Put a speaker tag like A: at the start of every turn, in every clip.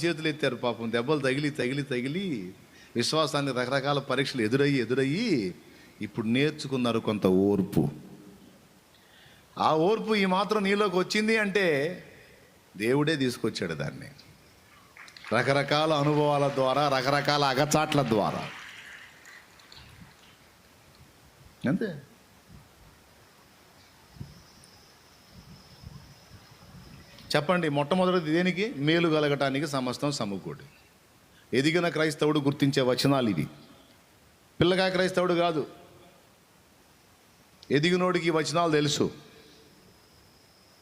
A: చేతులు ఎత్తారు పాపం. దెబ్బలు తగిలి విశ్వాసాన్ని రకరకాల పరీక్షలు ఎదురయ్యి ఇప్పుడు నేర్చుకున్నారు కొంత ఓర్పు. ఆ ఓర్పు ఈ మాత్రం నీలోకి వచ్చింది అంటే దేవుడే తీసుకొచ్చాడు దాన్ని, రకరకాల అనుభవాల ద్వారా, రకరకాల అగచాట్ల ద్వారా. అంతే. చెప్పండి, మొట్టమొదటిది దేనికి? మేలు కలగటానికి సమస్తం సమకూడి. ఎదిగిన క్రైస్తవుడు గుర్తించే వచనాలు ఇవి. పిల్లగా క్రైస్తవుడు కాదు, ఎదిగినోడికి ఈ వచనాలు తెలుసు.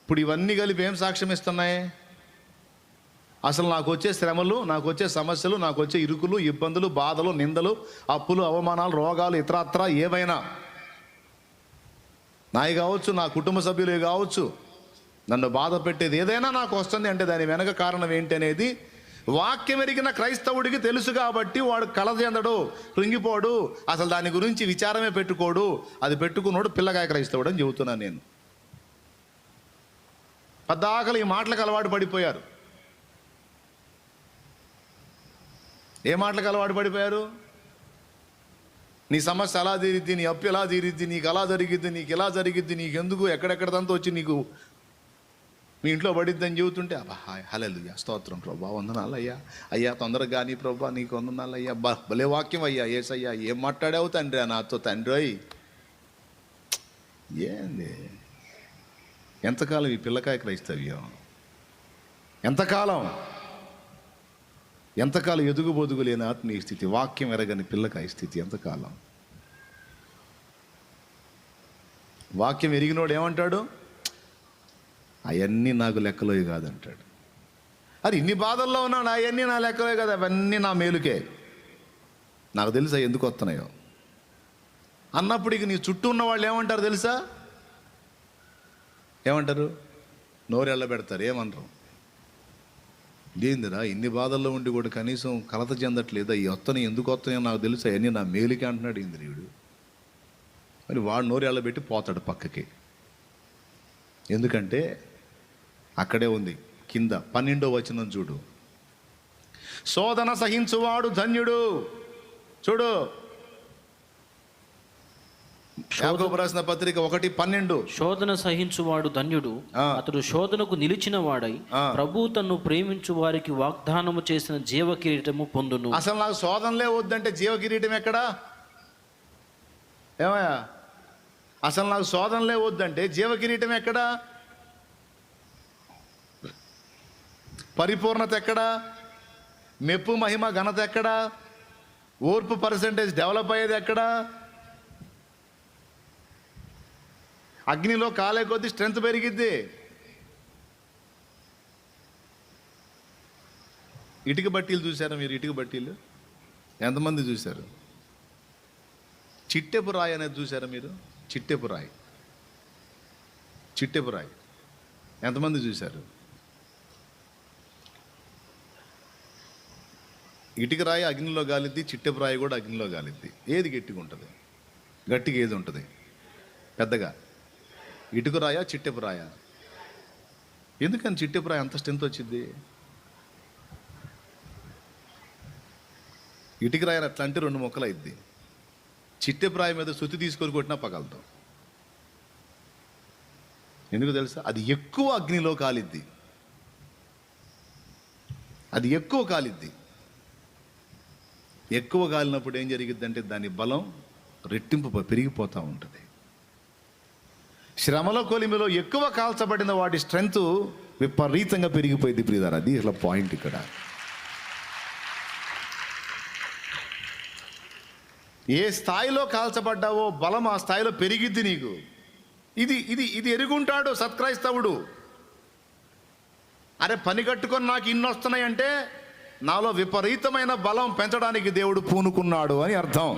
A: ఇప్పుడు ఇవన్నీ కలిపి ఏం సాక్ష్యం ఇస్తున్నాయి? అసలు నాకు వచ్చే శ్రమలు, నాకు వచ్చే సమస్యలు, నాకు వచ్చే ఇరుకులు, ఇబ్బందులు, బాధలు, నిందలు, అప్పులు, అవమానాలు, రోగాలు, ఇతరత్రా ఏవైనా నాయి కావచ్చు, నా కుటుంబ సభ్యులు కావచ్చు, నన్ను బాధ పెట్టేది ఏదైనా నాకు వస్తుంది అంటే దాని వెనక కారణం ఏంటి అనేది వాక్యం ఎరిగిన క్రైస్తవుడికి తెలుసు. కాబట్టి వాడు కలత చెందడు, కృంగిపోడు, అసలు దాని గురించి విచారమే పెట్టుకోడు. అది పెట్టుకున్నాడు పిల్లగాయ క్రైస్తవుడు అని చెబుతున్నాను నేను. పద్దాకలు ఈ మాటలకు అలవాటు పడిపోయారు. ఏ మాటలకు అలవాటు పడిపోయారు? నీ సమస్య అలా తీరిద్ది, నీ అప్పు ఎలా తీరిద్ది, నీకు అలా జరిగిద్ది, నీకు ఇలా జరిగిద్ది, నీకెందుకు ఎక్కడెక్కడదంతా వచ్చి నీకు మీ ఇంట్లో పడిద్దని చెబుతుంటే అబ్బా హల్లెలూయా స్తోత్రం ప్రభా వందనాలు అయ్యా, అయ్యా తొందరగా కానీ ప్రభా నీకు వందనాలు అయ్యా, భలే వాక్యం అయ్యా, ఏసయ్యా ఏం మాట్లాడావు తండ్రి నాతో తండ్రి. ఏంది ఎంతకాలం ఈ పిల్లకాయ క్రైస్తవ్యం? ఎంతకాలం ఎదుగుబొదుగు లేని ఆత్మీయ స్థితి, వాక్యం ఎరగని పిల్లకాయ స్థితి ఎంతకాలం? వాక్యం ఎరిగినోడు ఏమంటాడు? అవన్నీ నాకు లెక్కలోవి కాదంటాడు. అరే ఇన్ని బాధల్లో ఉన్నాడు, అవన్నీ నా లెక్కలోవి కదా, అవన్నీ నా మేలుకే, నాకు తెలుసా ఎందుకు వస్తున్నాయో అన్నప్పుడు ఇక నీ చుట్టూ ఉన్న వాళ్ళు ఏమంటారు తెలుసా? ఏమంటారు? నోరు ఎళ్ళబెడతారు. ఏమనరు? ఏందిరా ఇన్ని బాధల్లో ఉండి కూడా కనీసం కలత చెందట్లేదా? ఈ వత్తని ఎందుకు వస్తాయో నాకు తెలుసా, అవన్నీ నా మేలుకే అంటున్నాడు ఇంద్రియుడు. మరి వాడు నోరు ఎళ్ళబెట్టి పోతాడు పక్కకి. ఎందుకంటే అక్కడే ఉంది కింద 12వ వచనం చూడు. శోధన సహించువాడు ధన్యుడు. చూడు, యాకోబు రాసిన పత్రిక 1:12.
B: శోధన సహించువాడు ధన్యుడు, అతడు శోధనకు నిలిచిన వాడై ప్రభు తన్ను ప్రేమించు వారికి వాగ్దానము చేసిన జీవ కిరీటము పొందును.
A: అసలు నాకు శోధనలే వద్దంటే జీవ కిరీటం ఎక్కడా? ఏమయ్యా, అసలు నాకు శోధనలే వద్దంటే జీవ కిరీటం ఎక్కడా? పరిపూర్ణత ఎక్కడా? మెప్పు మహిమ ఘనత ఎక్కడా? ఓర్పు పర్సెంటేజ్ డెవలప్ అయ్యేది ఎక్కడా? అగ్నిలో కాలే కొద్దీ స్ట్రెంత్ పెరిగిద్ది. ఇటుక బట్టీలు చూసారా మీరు? ఇటుక బట్టీలు ఎంతమంది చూశారు? చిట్టెపు రాయి అనేది చూసారా మీరు? చిట్టెపు రాయి ఎంతమంది చూశారు? ఇటుక రాయి అగ్నిలో గాలిద్ది, చిట్టెపు రాయి కూడా అగ్నిలో గాలిద్ది. ఏది గట్టిగా ఉంటుంది? గట్టిగా ఏది ఉంటుంది పెద్దగా? ఇటుక రాయా చిట్టెపు రాయా? ఎందుకని చిట్టెపు రాయి అంత స్ట్రెంత్ వచ్చింది? ఇటుక రాయని అట్లా అంటే 2 ముక్కలు అయింది. చిట్టెపు రాయి మీద సుత్తి తీసుకొని కొట్టినా పగలతాం. ఎందుకు తెలుసా? అది ఎక్కువ అగ్నిలో కాలిద్ది, అది ఎక్కువ కాలిద్ది. ఎక్కువ కాలినప్పుడు ఏం జరిగిద్దంటే దాని బలం రెట్టింపు పెరిగిపోతూ ఉంటుంది. శ్రమల కొలిమిలో ఎక్కువ కాల్చబడిన వాటి స్ట్రెంత్ విపరీతంగా పెరిగిపోయింది ప్రియులారా. అది ఇట్లా పాయింట్ ఇక్కడ. ఏ స్థాయిలో కాల్చబడ్డావో బలం ఆ స్థాయిలో పెరిగిద్ది నీకు. ఇది ఎరుగుంటాడు సత్క్రైస్తవుడు. అరే పని కట్టుకొని నాకు ఇన్ని వస్తున్నాయంటే నాలో విపరీతమైన బలం పెంచడానికి దేవుడు పూనుకున్నాడు అని అర్థం.